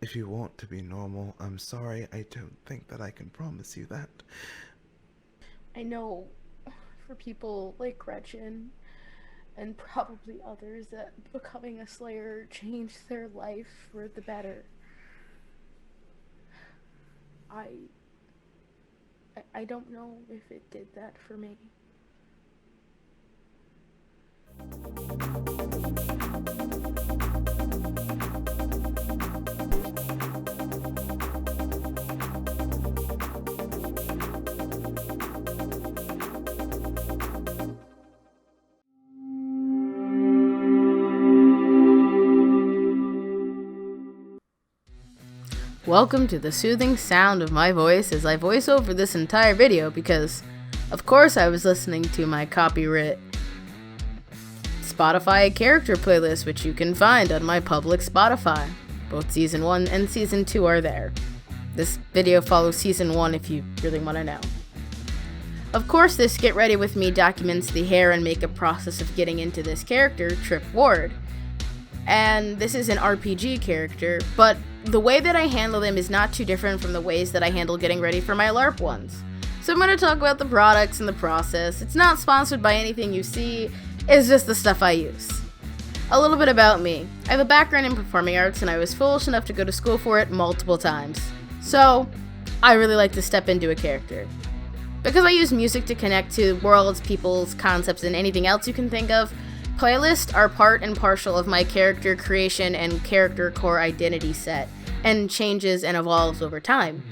If you want to be normal, I'm sorry, I don't think that I can promise you that. I know for people like Gretchen and probably others that becoming a Slayer changed their life for the better. I I don't know if it did that for me. Welcome to the soothing sound of my voice as I voice over this entire video because, of course, I was listening to my copyright Spotify character playlist, which you can find on my public Spotify. Both Season 1 and Season 2 are there. This video follows Season 1 if you really want to know. Of course, this Get Ready With Me documents the hair and makeup process of getting into this character, Trypp Ward. And this is an RPG character, but the way that I handle them is not too different from the ways that I handle getting ready for my LARP ones. So I'm going to talk about the products and the process. It's not sponsored by anything you see, it's just the stuff I use. A little bit about me. I have a background in performing arts and I was foolish enough to go to school for it multiple times. So, I really like to step into a character. Because I use music to connect to worlds, peoples, concepts, and anything else you can think of, playlists are part and parcel of my character creation and character core identity set, and changes and evolves over time.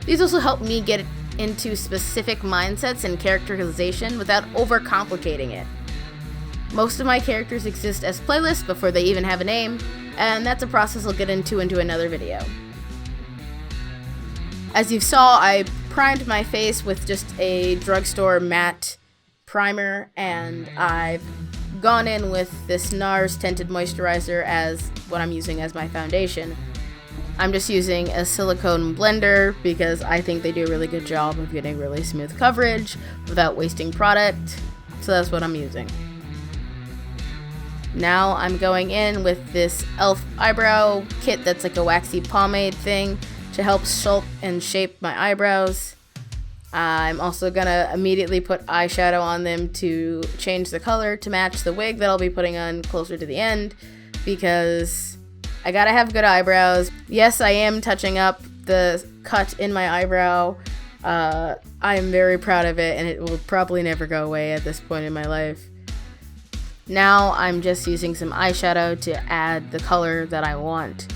These also help me get into specific mindsets and characterization without overcomplicating it. Most of my characters exist as playlists before they even have a name, and that's a process I'll get into another video. As you saw, I primed my face with just a drugstore matte primer, and I've gone in with this NARS tinted moisturizer as what I'm using as my foundation. I'm just using a silicone blender because I think they do a really good job of getting really smooth coverage without wasting product, so that's what I'm using. Now I'm going in with this e.l.f. eyebrow kit that's like a waxy pomade thing to help sculpt and shape my eyebrows. I'm also gonna immediately put eyeshadow on them to change the color to match the wig that I'll be putting on closer to the end because I gotta have good eyebrows. Yes, I am touching up the cut in my eyebrow. I'm very proud of it and it will probably never go away at this point in my life. Now I'm just using some eyeshadow to add the color that I want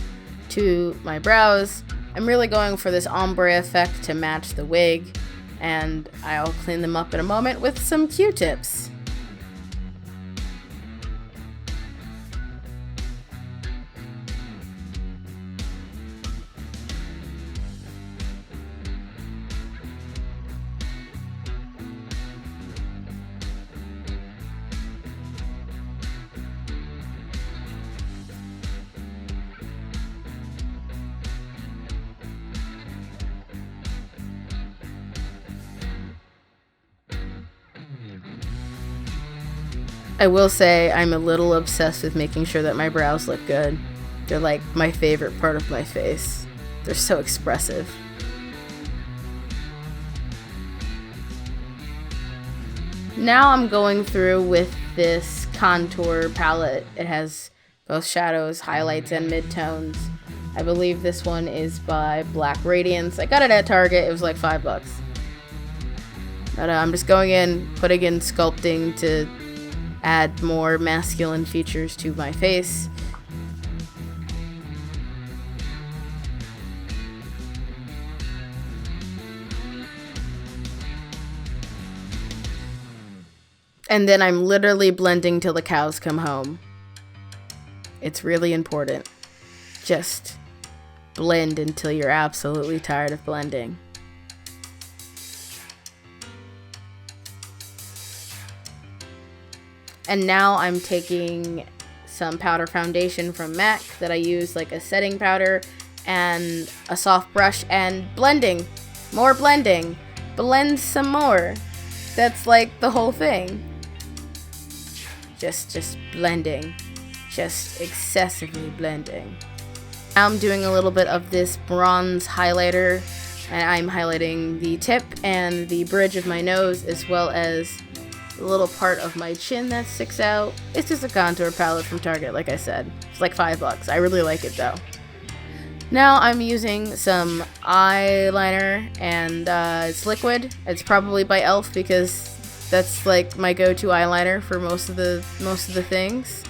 to my brows. I'm really going for this ombre effect to match the wig, and I'll clean them up in a moment with some Q-tips. I will say I'm a little obsessed with making sure that my brows look good. They're like my favorite part of my face. They're so expressive. Now I'm going through with this contour palette. It has both shadows, highlights, and midtones. I believe this one is by Black Radiance. I got it at Target. It was like $5. But I'm just going in, putting in sculpting to add more masculine features to my face. And then I'm literally blending till the cows come home. It's really important. Just blend until you're absolutely tired of blending. And now I'm taking some powder foundation from MAC that I use like a setting powder and a soft brush and blending. More blending. Blend some more. That's like the whole thing. Just blending. Just excessively blending. Now I'm doing a little bit of this bronze highlighter, and I'm highlighting the tip and the bridge of my nose, as well as the little part of my chin that sticks out. It's just a contour palette from Target, like I said. It's like $5. I really like it though. Now I'm using some eyeliner, and it's liquid. It's probably by e.l.f. because that's like my go-to eyeliner for most of the things.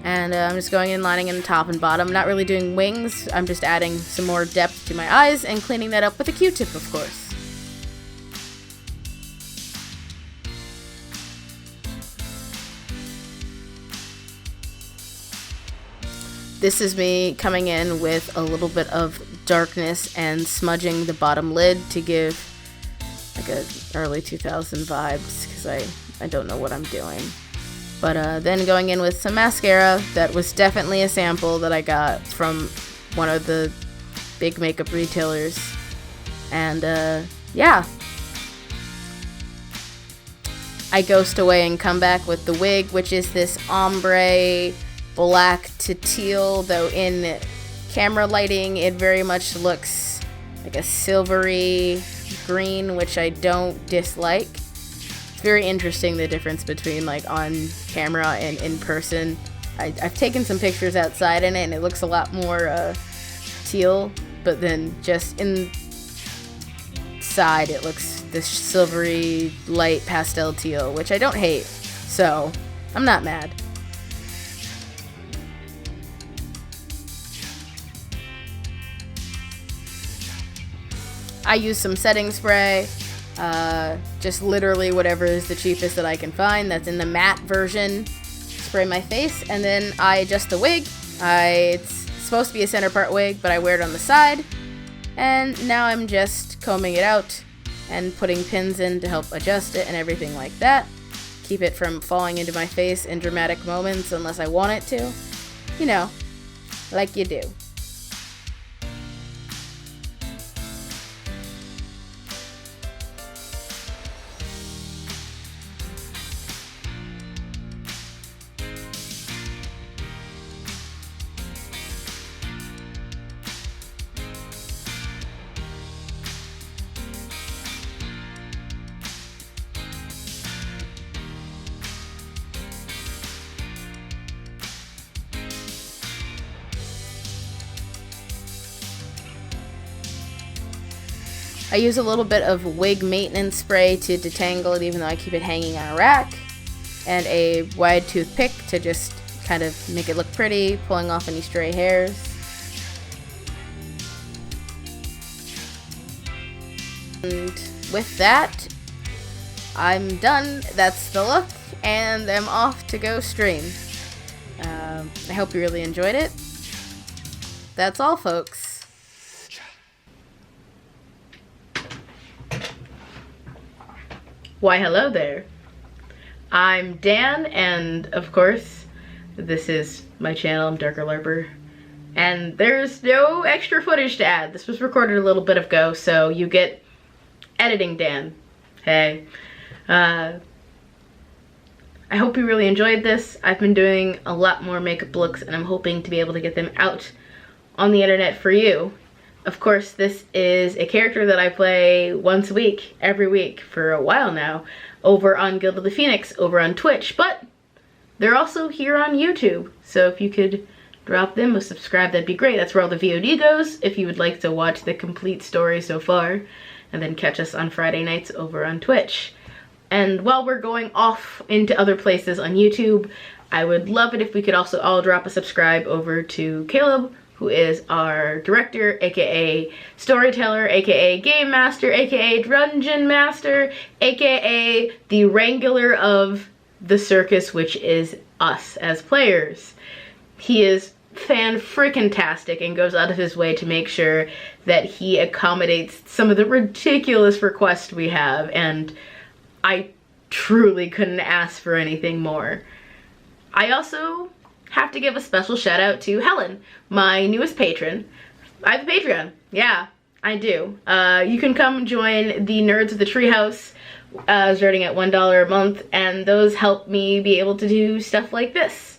And I'm just going in, lining in the top and bottom. Not really doing wings. I'm just adding some more depth to my eyes and cleaning that up with a Q-tip, of course. This is me coming in with a little bit of darkness and smudging the bottom lid to give like a early 2000 vibes, because I don't know what I'm doing. But then going in with some mascara that was definitely a sample that I got from one of the big makeup retailers. And yeah. I ghost away and come back with the wig, which is this ombre black to teal, though in camera lighting it very much looks like a silvery green, which I don't dislike. It's very interesting, the difference between like on camera and in person. I've taken some pictures outside in it and it looks a lot more teal, but then just inside it looks this silvery light pastel teal, which I don't hate, so I'm not mad. I use some setting spray. Just literally whatever is the cheapest that I can find that's in the matte version. Spray my face, and then I adjust the wig. It's supposed to be a center part wig, but I wear it on the side. And now I'm just combing it out and putting pins in to help adjust it and everything like that. Keep it from falling into my face in dramatic moments unless I want it to. You know, like you do. I use a little bit of wig maintenance spray to detangle it, even though I keep it hanging on a rack, and a wide toothpick to just kind of make it look pretty, pulling off any stray hairs. And with that, I'm done. That's the look, and I'm off to go stream. I hope you really enjoyed it. That's all, folks. Why, hello there. I'm Dan, and of course, this is my channel. I'm Darker Larper. And there's no extra footage to add. This was recorded a little bit ago, so you get editing Dan. Hey. I hope you really enjoyed this. I've been doing a lot more makeup looks, and I'm hoping to be able to get them out on the internet for you. Of course, this is a character that I play once a week, every week, for a while now, over on Guild of the Phoenix, over on Twitch, but they're also here on YouTube, so if you could drop them a subscribe, that'd be great. That's where all the VOD goes, if you would like to watch the complete story so far, and then catch us on Friday nights over on Twitch. And while we're going off into other places on YouTube, I would love it if we could also all drop a subscribe over to Kaleb, who is our director, aka storyteller, aka game master, aka dungeon master, aka the wrangler of the circus, which is us as players. He is fan-frickin-tastic and goes out of his way to make sure that he accommodates some of the ridiculous requests we have, and I truly couldn't ask for anything more. I also have to give a special shout out to Helen, my newest patron. I have a Patreon. Yeah, I do. You can come join the Nerds of the Treehouse, starting at $1 a month, and those help me be able to do stuff like this.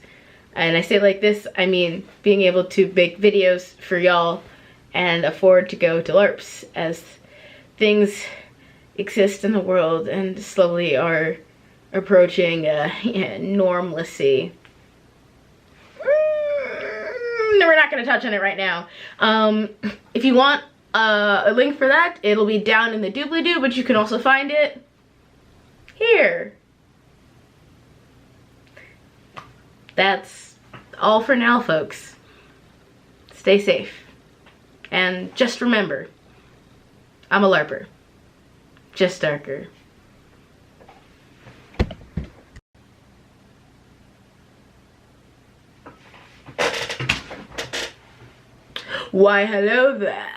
And I say like this, I mean being able to make videos for y'all and afford to go to LARPs as things exist in the world and slowly are approaching normalcy. We're not going to touch on it right now. If you want a link for that, it'll be down in the doobly-doo, but you can also find it here. That's all for now, folks. Stay safe. And just remember, I'm a LARPer. Just darker. Why, hello there.